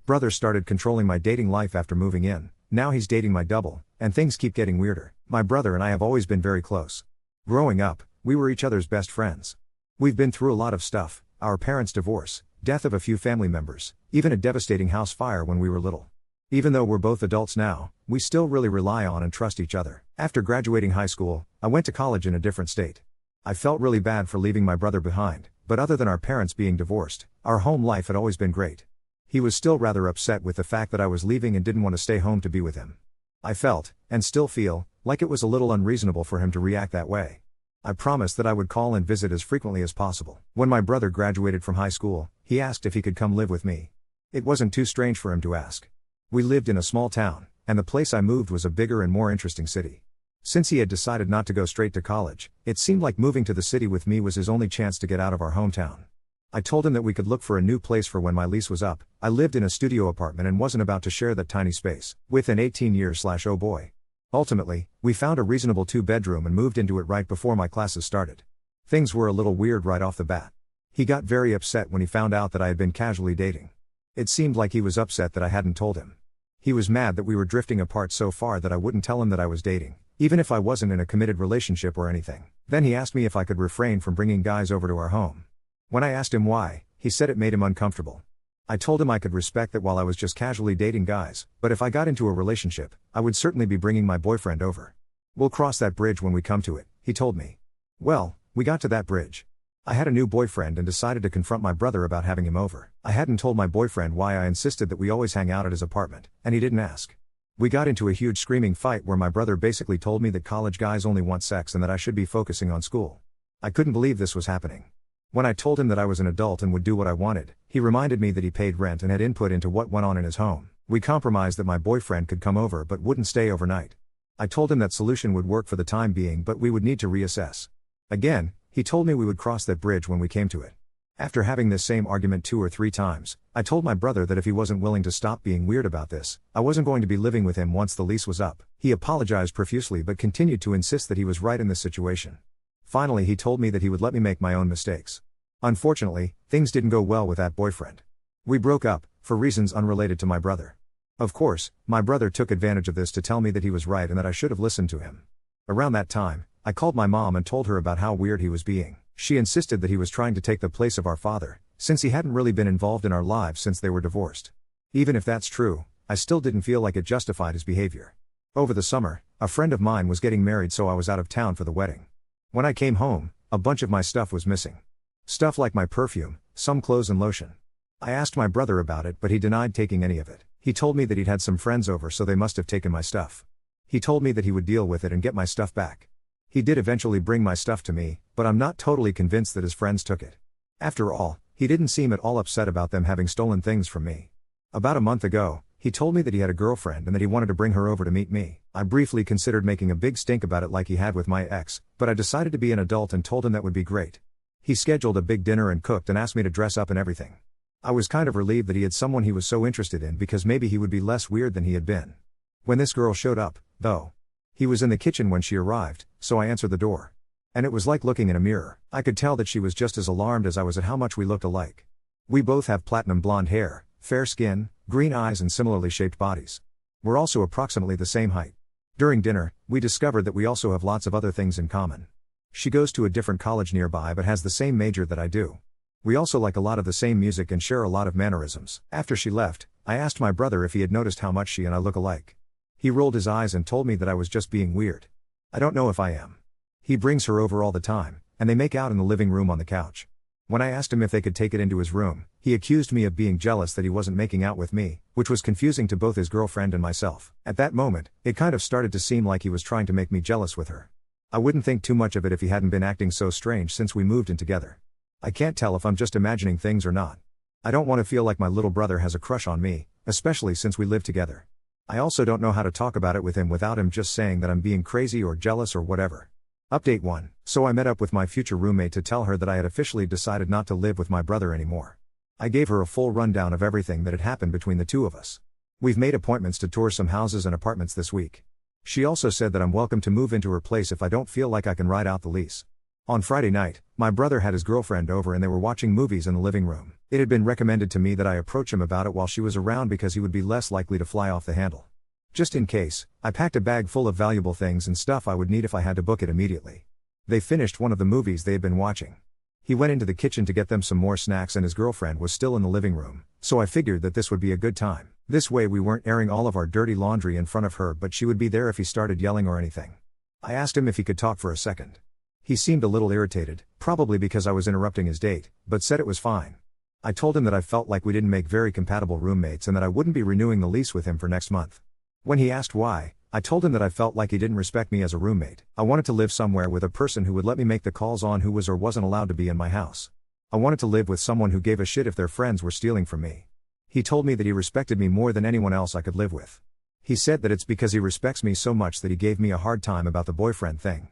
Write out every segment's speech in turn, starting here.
Brother started controlling my dating life after moving in, now he's dating my double, and things keep getting weirder. My brother and I have always been very close. Growing up, we were each other's best friends. We've been through a lot of stuff, our parents' divorce, death of a few family members, even a devastating house fire when we were little. Even though we're both adults now, we still really rely on and trust each other. After graduating high school, I went to college in a different state. I felt really bad for leaving my brother behind, but other than our parents being divorced, our home life had always been great. He was still rather upset with the fact that I was leaving and didn't want to stay home to be with him. I felt, and still feel, like it was a little unreasonable for him to react that way. I promised that I would call and visit as frequently as possible. When my brother graduated from high school, he asked if he could come live with me. It wasn't too strange for him to ask. We lived in a small town, and the place I moved was a bigger and more interesting city. Since he had decided not to go straight to college, it seemed like moving to the city with me was his only chance to get out of our hometown. I told him that we could look for a new place for when my lease was up. I lived in a studio apartment and wasn't about to share that tiny space with an 18-year/oh boy. Ultimately, we found a reasonable 2-bedroom and moved into it right before my classes started. Things were a little weird right off the bat. He got very upset when he found out that I had been casually dating. It seemed like he was upset that I hadn't told him. He was mad that we were drifting apart so far that I wouldn't tell him that I was dating, even if I wasn't in a committed relationship or anything. Then he asked me if I could refrain from bringing guys over to our home. When I asked him why, he said it made him uncomfortable. I told him I could respect that while I was just casually dating guys, but if I got into a relationship, I would certainly be bringing my boyfriend over. We'll cross that bridge when we come to it, he told me. Well, we got to that bridge. I had a new boyfriend and decided to confront my brother about having him over. I hadn't told my boyfriend why I insisted that we always hang out at his apartment, and he didn't ask. We got into a huge screaming fight where my brother basically told me that college guys only want sex and that I should be focusing on school. I couldn't believe this was happening. When I told him that I was an adult and would do what I wanted, he reminded me that he paid rent and had input into what went on in his home. We compromised that my boyfriend could come over but wouldn't stay overnight. I told him that solution would work for the time being but we would need to reassess. Again, he told me we would cross that bridge when we came to it. After having this same argument 2 or 3 times, I told my brother that if he wasn't willing to stop being weird about this, I wasn't going to be living with him once the lease was up. He apologized profusely but continued to insist that he was right in this situation. Finally, he told me that he would let me make my own mistakes. Unfortunately, things didn't go well with that boyfriend. We broke up, for reasons unrelated to my brother. Of course, my brother took advantage of this to tell me that he was right and that I should have listened to him. Around that time, I called my mom and told her about how weird he was being. She insisted that he was trying to take the place of our father, since he hadn't really been involved in our lives since they were divorced. Even if that's true, I still didn't feel like it justified his behavior. Over the summer, a friend of mine was getting married, so I was out of town for the wedding. When I came home, a bunch of my stuff was missing. Stuff like my perfume, some clothes and lotion. I asked my brother about it but he denied taking any of it. He told me that he'd had some friends over so they must have taken my stuff. He told me that he would deal with it and get my stuff back. He did eventually bring my stuff to me, but I'm not totally convinced that his friends took it. After all, he didn't seem at all upset about them having stolen things from me. About a month ago, he told me that he had a girlfriend and that he wanted to bring her over to meet me. I briefly considered making a big stink about it like he had with my ex, but I decided to be an adult and told him that would be great. He scheduled a big dinner and cooked and asked me to dress up and everything. I was kind of relieved that he had someone he was so interested in because maybe he would be less weird than he had been. When this girl showed up, though, he was in the kitchen when she arrived, so I answered the door. And it was like looking in a mirror. I could tell that she was just as alarmed as I was at how much we looked alike. We both have platinum blonde hair, fair skin, green eyes and similarly shaped bodies. We're also approximately the same height. During dinner, we discovered that we also have lots of other things in common. She goes to a different college nearby but has the same major that I do. We also like a lot of the same music and share a lot of mannerisms. After she left, I asked my brother if he had noticed how much she and I look alike. He rolled his eyes and told me that I was just being weird. I don't know if I am. He brings her over all the time, and they make out in the living room on the couch. When I asked him if they could take it into his room, he accused me of being jealous that he wasn't making out with me, which was confusing to both his girlfriend and myself. At that moment, it kind of started to seem like he was trying to make me jealous with her. I wouldn't think too much of it if he hadn't been acting so strange since we moved in together. I can't tell if I'm just imagining things or not. I don't want to feel like my little brother has a crush on me, especially since we live together. I also don't know how to talk about it with him without him just saying that I'm being crazy or jealous or whatever. Update 1. So I met up with my future roommate to tell her that I had officially decided not to live with my brother anymore. I gave her a full rundown of everything that had happened between the two of us. We've made appointments to tour some houses and apartments this week. She also said that I'm welcome to move into her place if I don't feel like I can ride out the lease. On Friday night, my brother had his girlfriend over and they were watching movies in the living room. It had been recommended to me that I approach him about it while she was around because he would be less likely to fly off the handle. Just in case, I packed a bag full of valuable things and stuff I would need if I had to book it immediately. They finished one of the movies they had been watching. He went into the kitchen to get them some more snacks and his girlfriend was still in the living room, so I figured that this would be a good time. This way we weren't airing all of our dirty laundry in front of her, but she would be there if he started yelling or anything. I asked him if he could talk for a second. He seemed a little irritated, probably because I was interrupting his date, but said it was fine. I told him that I felt like we didn't make very compatible roommates and that I wouldn't be renewing the lease with him for next month. When he asked why, I told him that I felt like he didn't respect me as a roommate. I wanted to live somewhere with a person who would let me make the calls on who was or wasn't allowed to be in my house. I wanted to live with someone who gave a shit if their friends were stealing from me. He told me that he respected me more than anyone else I could live with. He said that it's because he respects me so much that he gave me a hard time about the boyfriend thing.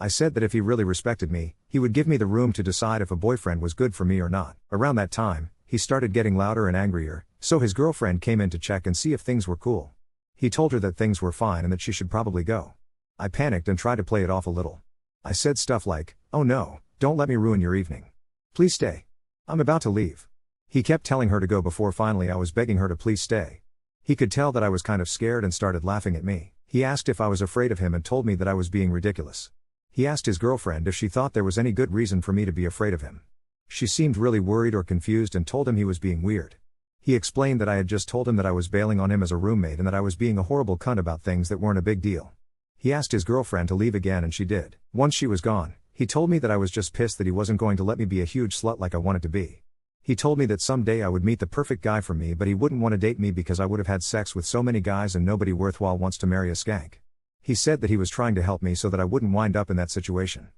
I said that if he really respected me, he would give me the room to decide if a boyfriend was good for me or not. Around that time, he started getting louder and angrier, so his girlfriend came in to check and see if things were cool. He told her that things were fine and that she should probably go. I panicked and tried to play it off a little. I said stuff like, "Oh no, don't let me ruin your evening. Please stay. I'm about to leave." He kept telling her to go before finally I was begging her to please stay. He could tell that I was kind of scared and started laughing at me. He asked if I was afraid of him and told me that I was being ridiculous. He asked his girlfriend if she thought there was any good reason for me to be afraid of him. She seemed really worried or confused and told him he was being weird. He explained that I had just told him that I was bailing on him as a roommate and that I was being a horrible cunt about things that weren't a big deal. He asked his girlfriend to leave again and she did. Once she was gone, he told me that I was just pissed that he wasn't going to let me be a huge slut like I wanted to be. He told me that someday I would meet the perfect guy for me, but he wouldn't want to date me because I would have had sex with so many guys and nobody worthwhile wants to marry a skank. He said that he was trying to help me so that I wouldn't wind up in that situation.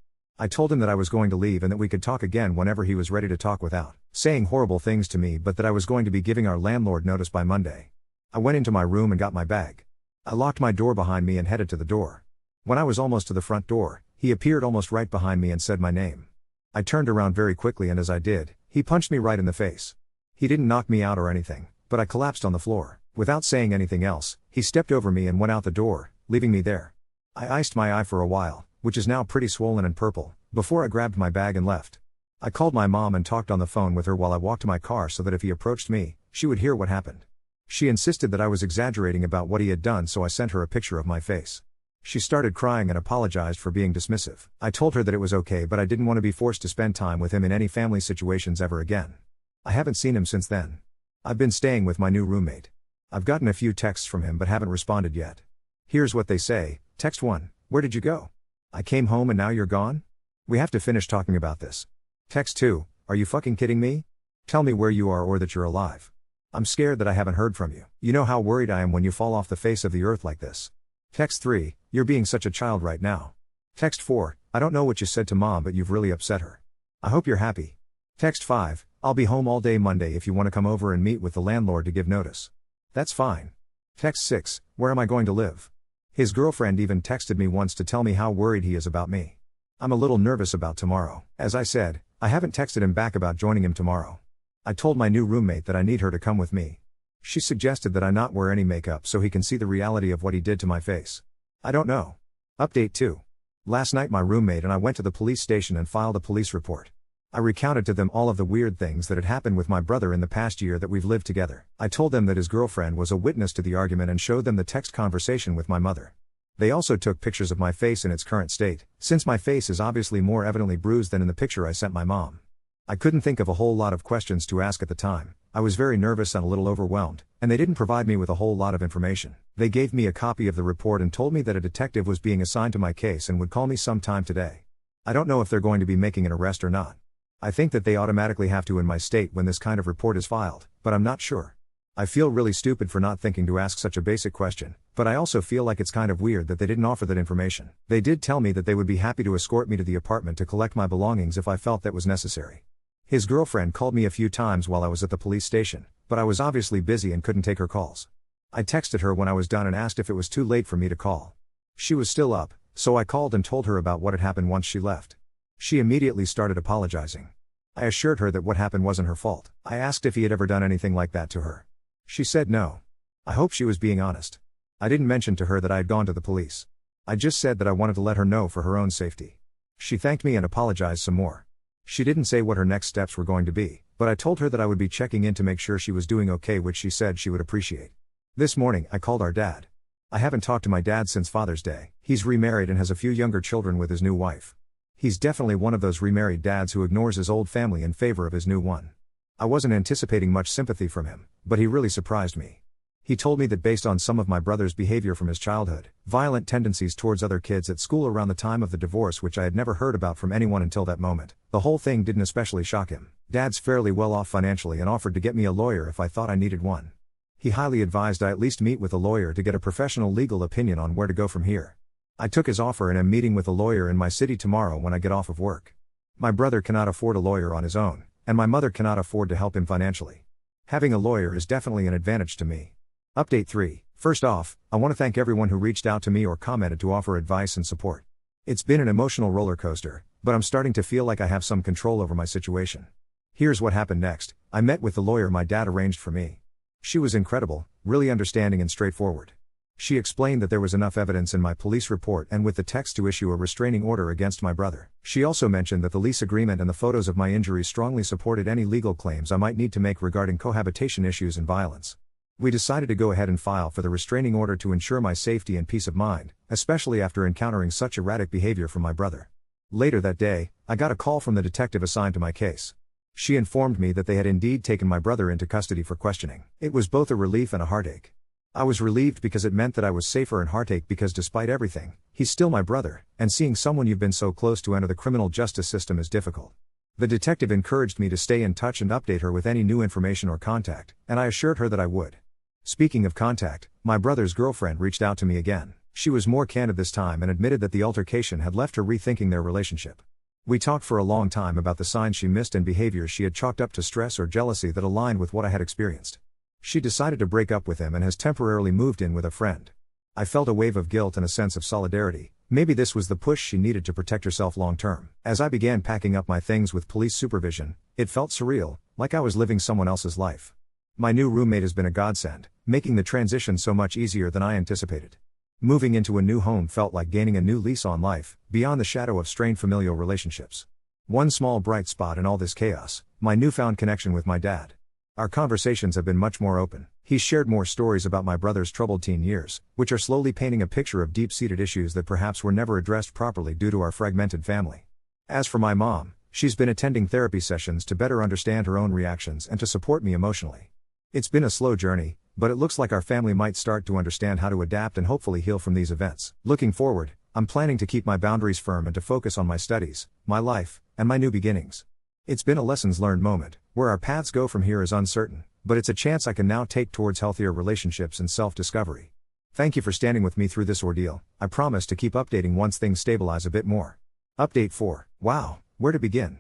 I told him that I was going to leave and that we could talk again whenever he was ready to talk without saying horrible things to me, but that I was going to be giving our landlord notice by Monday. I went into my room and got my bag. I locked my door behind me and headed to the door. When I was almost to the front door, he appeared almost right behind me and said my name. I turned around very quickly and as I did, he punched me right in the face. He didn't knock me out or anything, but I collapsed on the floor. Without saying anything else, he stepped over me and went out the door, leaving me there. I iced my eye for a while, which is now pretty swollen and purple, before I grabbed my bag and left. I called my mom and talked on the phone with her while I walked to my car so that if he approached me, she would hear what happened. She insisted that I was exaggerating about what he had done, so I sent her a picture of my face. She started crying and apologized for being dismissive. I told her that it was okay, but I didn't want to be forced to spend time with him in any family situations ever again. I haven't seen him since then. I've been staying with my new roommate. I've gotten a few texts from him but haven't responded yet. Here's what they say. Text 1. Where did you go? I came home and now you're gone? We have to finish talking about this. Text 2. Are you fucking kidding me? Tell me where you are or that you're alive. I'm scared that I haven't heard from you. You know how worried I am when you fall off the face of the earth like this. Text 3. You're being such a child right now. Text 4. I don't know what you said to mom, but you've really upset her. I hope you're happy. Text 5. I'll be home all day Monday if you want to come over and meet with the landlord to give notice. That's fine. Text 6. Where am I going to live? His girlfriend even texted me once to tell me how worried he is about me. I'm a little nervous about tomorrow. As I said, I haven't texted him back about joining him tomorrow. I told my new roommate that I need her to come with me. She suggested that I not wear any makeup so he can see the reality of what he did to my face. I don't know. Update 2. Last night my roommate and I went to the police station and filed a police report. I recounted to them all of the weird things that had happened with my brother in the past year that we've lived together. I told them that his girlfriend was a witness to the argument and showed them the text conversation with my mother. They also took pictures of my face in its current state, since my face is obviously more evidently bruised than in the picture I sent my mom. I couldn't think of a whole lot of questions to ask at the time. I was very nervous and a little overwhelmed, and they didn't provide me with a whole lot of information. They gave me a copy of the report and told me that a detective was being assigned to my case and would call me sometime today. I don't know if they're going to be making an arrest or not. I think that they automatically have to in my state when this kind of report is filed, but I'm not sure. I feel really stupid for not thinking to ask such a basic question, but I also feel like it's kind of weird that they didn't offer that information. They did tell me that they would be happy to escort me to the apartment to collect my belongings if I felt that was necessary. His girlfriend called me a few times while I was at the police station, but I was obviously busy and couldn't take her calls. I texted her when I was done and asked if it was too late for me to call. She was still up, so I called and told her about what had happened once she left. She immediately started apologizing. I assured her that what happened wasn't her fault. I asked if he had ever done anything like that to her. She said no. I hope she was being honest. I didn't mention to her that I had gone to the police. I just said that I wanted to let her know for her own safety. She thanked me and apologized some more. She didn't say what her next steps were going to be, but I told her that I would be checking in to make sure she was doing okay, which she said she would appreciate. This morning, I called our dad. I haven't talked to my dad since Father's Day. He's remarried and has a few younger children with his new wife. He's definitely one of those remarried dads who ignores his old family in favor of his new one. I wasn't anticipating much sympathy from him, but he really surprised me. He told me that based on some of my brother's behavior from his childhood, violent tendencies towards other kids at school around the time of the divorce, which I had never heard about from anyone until that moment, the whole thing didn't especially shock him. Dad's fairly well off financially and offered to get me a lawyer if I thought I needed one. He highly advised I at least meet with a lawyer to get a professional legal opinion on where to go from here. I took his offer and am meeting with a lawyer in my city tomorrow when I get off of work. My brother cannot afford a lawyer on his own, and my mother cannot afford to help him financially. Having a lawyer is definitely an advantage to me. Update 3. First off, I want to thank everyone who reached out to me or commented to offer advice and support. It's been an emotional roller coaster, but I'm starting to feel like I have some control over my situation. Here's what happened next. I met with the lawyer my dad arranged for me. She was incredible, really understanding and straightforward. She explained that there was enough evidence in my police report and with the text to issue a restraining order against my brother. She also mentioned that the lease agreement and the photos of my injuries strongly supported any legal claims I might need to make regarding cohabitation issues and violence. We decided to go ahead and file for the restraining order to ensure my safety and peace of mind, especially after encountering such erratic behavior from my brother. Later that day, I got a call from the detective assigned to my case. She informed me that they had indeed taken my brother into custody for questioning. It was both a relief and a heartache. I was relieved because it meant that I was safer, and heartache because despite everything, he's still my brother, and seeing someone you've been so close to enter the criminal justice system is difficult. The detective encouraged me to stay in touch and update her with any new information or contact, and I assured her that I would. Speaking of contact, my brother's girlfriend reached out to me again. She was more candid this time and admitted that the altercation had left her rethinking their relationship. We talked for a long time about the signs she missed and behaviors she had chalked up to stress or jealousy that aligned with what I had experienced. She decided to break up with him and has temporarily moved in with a friend. I felt a wave of guilt and a sense of solidarity. Maybe this was the push she needed to protect herself long term. As I began packing up my things with police supervision, it felt surreal, like I was living someone else's life. My new roommate has been a godsend, making the transition so much easier than I anticipated. Moving into a new home felt like gaining a new lease on life, beyond the shadow of strained familial relationships. One small bright spot in all this chaos, my newfound connection with my dad. Our conversations have been much more open. He's shared more stories about my brother's troubled teen years, which are slowly painting a picture of deep-seated issues that perhaps were never addressed properly due to our fragmented family. As for my mom, she's been attending therapy sessions to better understand her own reactions and to support me emotionally. It's been a slow journey, but it looks like our family might start to understand how to adapt and hopefully heal from these events. Looking forward, I'm planning to keep my boundaries firm and to focus on my studies, my life, and my new beginnings. It's been a lessons learned moment. Where our paths go from here is uncertain, but it's a chance I can now take towards healthier relationships and self-discovery. Thank you for standing with me through this ordeal. I promise to keep updating once things stabilize a bit more. Update 4. Wow, where to begin?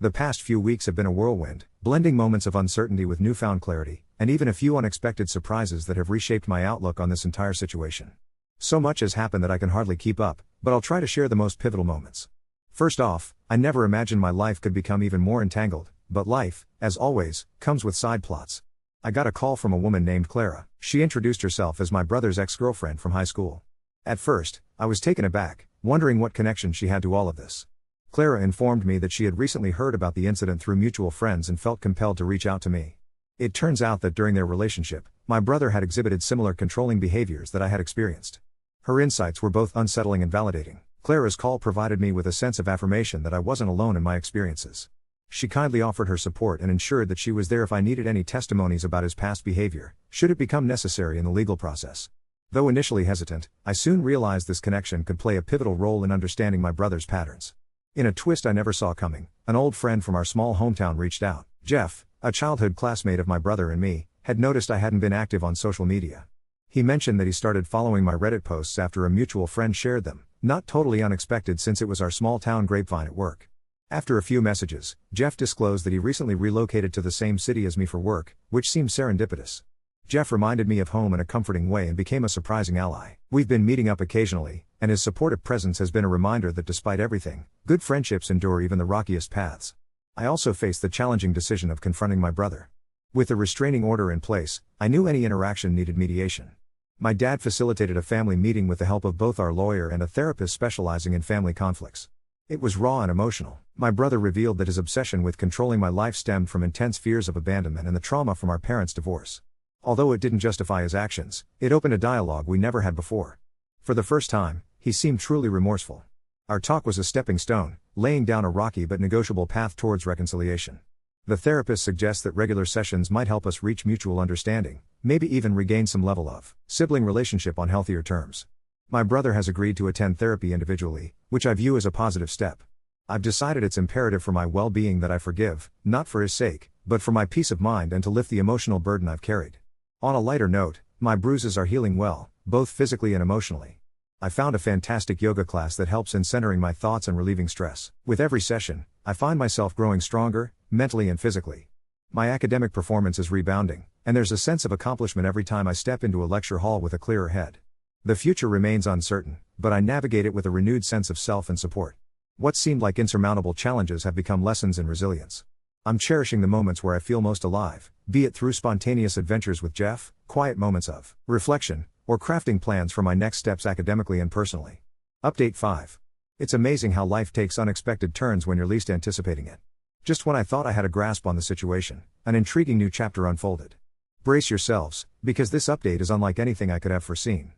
The past few weeks have been a whirlwind, blending moments of uncertainty with newfound clarity, and even a few unexpected surprises that have reshaped my outlook on this entire situation. So much has happened that I can hardly keep up, but I'll try to share the most pivotal moments. First off, I never imagined my life could become even more entangled, but life, as always, comes with side plots. I got a call from a woman named Clara. She introduced herself as my brother's ex-girlfriend from high school. At first, I was taken aback, wondering what connection she had to all of this. Clara informed me that she had recently heard about the incident through mutual friends and felt compelled to reach out to me. It turns out that during their relationship, my brother had exhibited similar controlling behaviors that I had experienced. Her insights were both unsettling and validating. Clara's call provided me with a sense of affirmation that I wasn't alone in my experiences. She kindly offered her support and ensured that she was there if I needed any testimonies about his past behavior, should it become necessary in the legal process. Though initially hesitant, I soon realized this connection could play a pivotal role in understanding my brother's patterns. In a twist I never saw coming, an old friend from our small hometown reached out. Jeff, a childhood classmate of my brother and me, had noticed I hadn't been active on social media. He mentioned that he started following my Reddit posts after a mutual friend shared them, not totally unexpected since it was our small town grapevine at work. After a few messages, Jeff disclosed that he recently relocated to the same city as me for work, which seemed serendipitous. Jeff reminded me of home in a comforting way and became a surprising ally. We've been meeting up occasionally, and his supportive presence has been a reminder that despite everything, good friendships endure even the rockiest paths. I also faced the challenging decision of confronting my brother. With the restraining order in place, I knew any interaction needed mediation. My dad facilitated a family meeting with the help of both our lawyer and a therapist specializing in family conflicts. It was raw and emotional. My brother revealed that his obsession with controlling my life stemmed from intense fears of abandonment and the trauma from our parents' divorce. Although it didn't justify his actions, it opened a dialogue we never had before. For the first time, he seemed truly remorseful. Our talk was a stepping stone, laying down a rocky but negotiable path towards reconciliation. The therapist suggests that regular sessions might help us reach mutual understanding, maybe even regain some level of sibling relationship on healthier terms. My brother has agreed to attend therapy individually, which I view as a positive step. I've decided it's imperative for my well-being that I forgive, not for his sake, but for my peace of mind and to lift the emotional burden I've carried. On a lighter note, my bruises are healing well, both physically and emotionally. I found a fantastic yoga class that helps in centering my thoughts and relieving stress. With every session, I find myself growing stronger, mentally and physically. My academic performance is rebounding, and there's a sense of accomplishment every time I step into a lecture hall with a clearer head. The future remains uncertain, but I navigate it with a renewed sense of self and support. What seemed like insurmountable challenges have become lessons in resilience. I'm cherishing the moments where I feel most alive, be it through spontaneous adventures with Jeff, quiet moments of reflection, or crafting plans for my next steps academically and personally. Update 5. It's amazing how life takes unexpected turns when you're least anticipating it. Just when I thought I had a grasp on the situation, an intriguing new chapter unfolded. Brace yourselves, because this update is unlike anything I could have foreseen.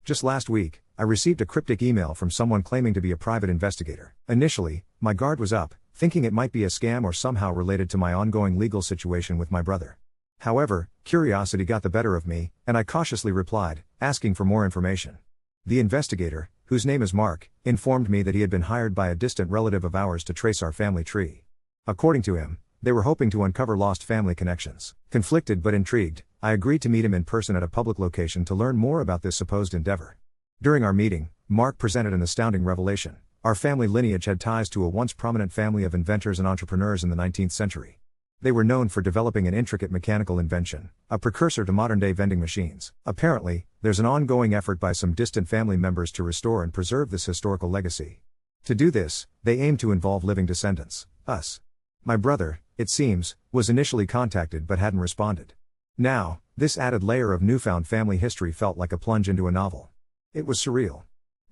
Just last week, I received a cryptic email from someone claiming to be a private investigator. Initially, my guard was up, thinking it might be a scam or somehow related to my ongoing legal situation with my brother. However, curiosity got the better of me, and I cautiously replied, asking for more information. The investigator, whose name is Mark, informed me that he had been hired by a distant relative of ours to trace our family tree. According to him, they were hoping to uncover lost family connections. Conflicted but intrigued, I agreed to meet him in person at a public location to learn more about this supposed endeavor. During our meeting, Mark presented an astounding revelation. Our family lineage had ties to a once prominent family of inventors and entrepreneurs in the 19th century. They were known for developing an intricate mechanical invention, a precursor to modern-day vending machines. Apparently, there's an ongoing effort by some distant family members to restore and preserve this historical legacy. To do this, they aim to involve living descendants, us. My brother, it seems, was initially contacted but hadn't responded. Now, this added layer of newfound family history felt like a plunge into a novel. It was surreal.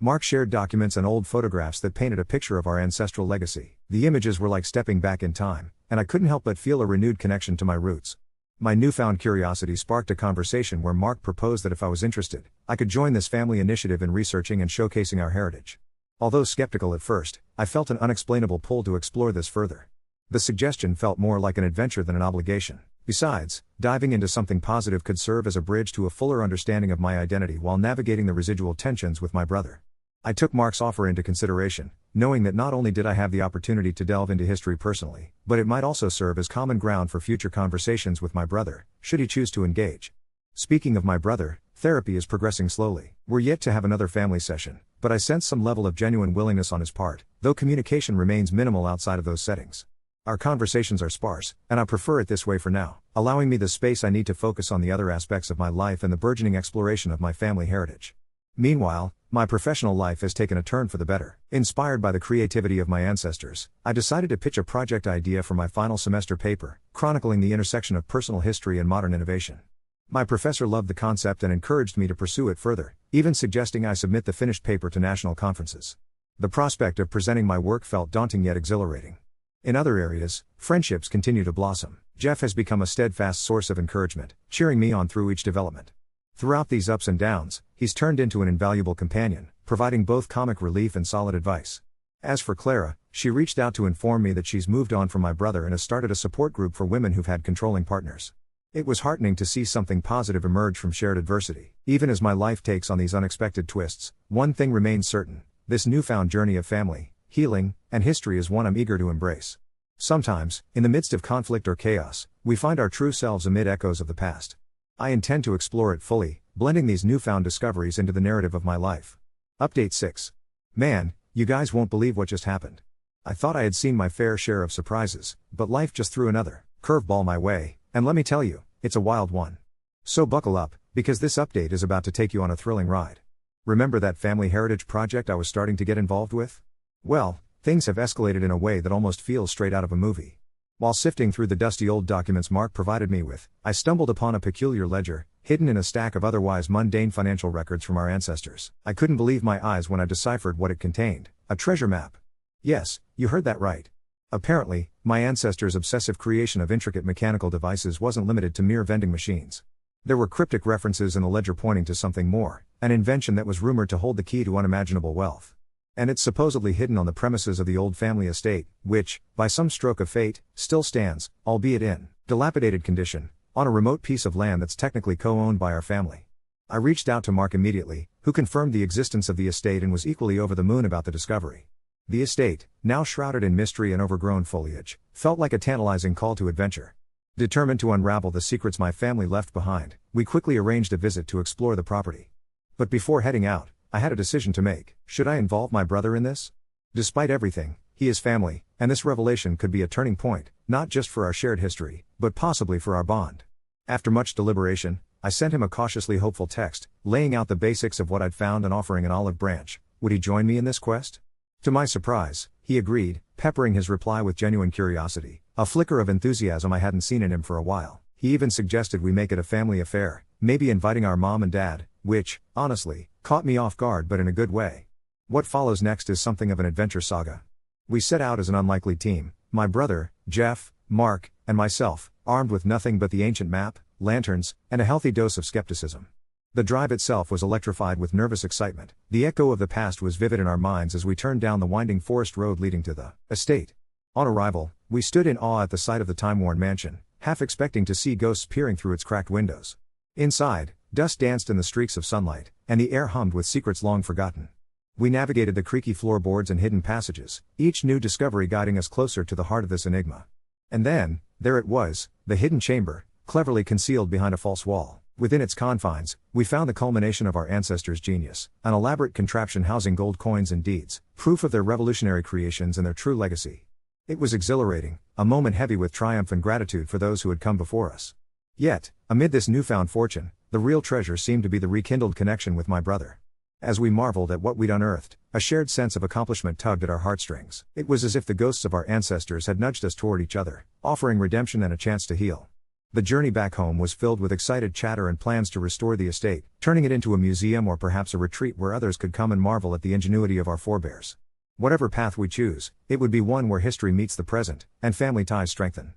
Mark shared documents and old photographs that painted a picture of our ancestral legacy. The images were like stepping back in time, and I couldn't help but feel a renewed connection to my roots. My newfound curiosity sparked a conversation where Mark proposed that if I was interested, I could join this family initiative in researching and showcasing our heritage. Although skeptical at first, I felt an unexplainable pull to explore this further. The suggestion felt more like an adventure than an obligation. Besides, diving into something positive could serve as a bridge to a fuller understanding of my identity while navigating the residual tensions with my brother. I took Mark's offer into consideration, knowing that not only did I have the opportunity to delve into history personally, but it might also serve as common ground for future conversations with my brother, should he choose to engage. Speaking of my brother, therapy is progressing slowly. We're yet to have another family session, but I sense some level of genuine willingness on his part, though communication remains minimal outside of those settings. Our conversations are sparse, and I prefer it this way for now, allowing me the space I need to focus on the other aspects of my life and the burgeoning exploration of my family heritage. Meanwhile, my professional life has taken a turn for the better. Inspired by the creativity of my ancestors, I decided to pitch a project idea for my final semester paper, chronicling the intersection of personal history and modern innovation. My professor loved the concept and encouraged me to pursue it further, even suggesting I submit the finished paper to national conferences. The prospect of presenting my work felt daunting yet exhilarating. In other areas, friendships continue to blossom. Jeff has become a steadfast source of encouragement, cheering me on through each development. Throughout these ups and downs, he's turned into an invaluable companion, providing both comic relief and solid advice. As for Clara, she reached out to inform me that she's moved on from my brother and has started a support group for women who've had controlling partners. It was heartening to see something positive emerge from shared adversity. Even as my life takes on these unexpected twists, one thing remains certain: this newfound journey of family, healing, and history is one I'm eager to embrace. Sometimes, in the midst of conflict or chaos, we find our true selves amid echoes of the past. I intend to explore it fully, blending these newfound discoveries into the narrative of my life. Update 6. Man, you guys won't believe what just happened. I thought I had seen my fair share of surprises, but life just threw another curveball my way, and let me tell you, it's a wild one. So buckle up, because this update is about to take you on a thrilling ride. Remember that family heritage project I was starting to get involved with? Well, things have escalated in a way that almost feels straight out of a movie. While sifting through the dusty old documents Mark provided me with, I stumbled upon a peculiar ledger, hidden in a stack of otherwise mundane financial records from our ancestors. I couldn't believe my eyes when I deciphered what it contained: a treasure map. Yes, you heard that right. Apparently, my ancestors' obsessive creation of intricate mechanical devices wasn't limited to mere vending machines. There were cryptic references in the ledger pointing to something more, an invention that was rumored to hold the key to unimaginable wealth. And it's supposedly hidden on the premises of the old family estate, which, by some stroke of fate, still stands, albeit in dilapidated condition, on a remote piece of land that's technically co-owned by our family. I reached out to Mark immediately, who confirmed the existence of the estate and was equally over the moon about the discovery. The estate, now shrouded in mystery and overgrown foliage, felt like a tantalizing call to adventure. Determined to unravel the secrets my family left behind, we quickly arranged a visit to explore the property. But before heading out, I had a decision to make. Should I involve my brother in this? Despite everything, he is family, and this revelation could be a turning point, not just for our shared history, but possibly for our bond. After much deliberation, I sent him a cautiously hopeful text, laying out the basics of what I'd found and offering an olive branch. Would he join me in this quest? To my surprise, he agreed, peppering his reply with genuine curiosity, a flicker of enthusiasm I hadn't seen in him for a while. He even suggested we make it a family affair, maybe inviting our mom and dad, which, honestly, caught me off guard but in a good way. What follows next is something of an adventure saga. We set out as an unlikely team, my brother, Jeff, Mark, and myself, armed with nothing but the ancient map, lanterns, and a healthy dose of skepticism. The drive itself was electrified with nervous excitement. The echo of the past was vivid in our minds as we turned down the winding forest road leading to the estate. On arrival, we stood in awe at the sight of the time-worn mansion, half expecting to see ghosts peering through its cracked windows. Inside, dust danced in the streaks of sunlight, and the air hummed with secrets long forgotten. We navigated the creaky floorboards and hidden passages, each new discovery guiding us closer to the heart of this enigma. And then, there it was, the hidden chamber, cleverly concealed behind a false wall. Within its confines, we found the culmination of our ancestors' genius, an elaborate contraption housing gold coins and deeds, proof of their revolutionary creations and their true legacy. It was exhilarating, a moment heavy with triumph and gratitude for those who had come before us. Yet, amid this newfound fortune, the real treasure seemed to be the rekindled connection with my brother. As we marveled at what we'd unearthed, a shared sense of accomplishment tugged at our heartstrings. It was as if the ghosts of our ancestors had nudged us toward each other, offering redemption and a chance to heal. The journey back home was filled with excited chatter and plans to restore the estate, turning it into a museum or perhaps a retreat where others could come and marvel at the ingenuity of our forebears. Whatever path we choose, it would be one where history meets the present, and family ties strengthen.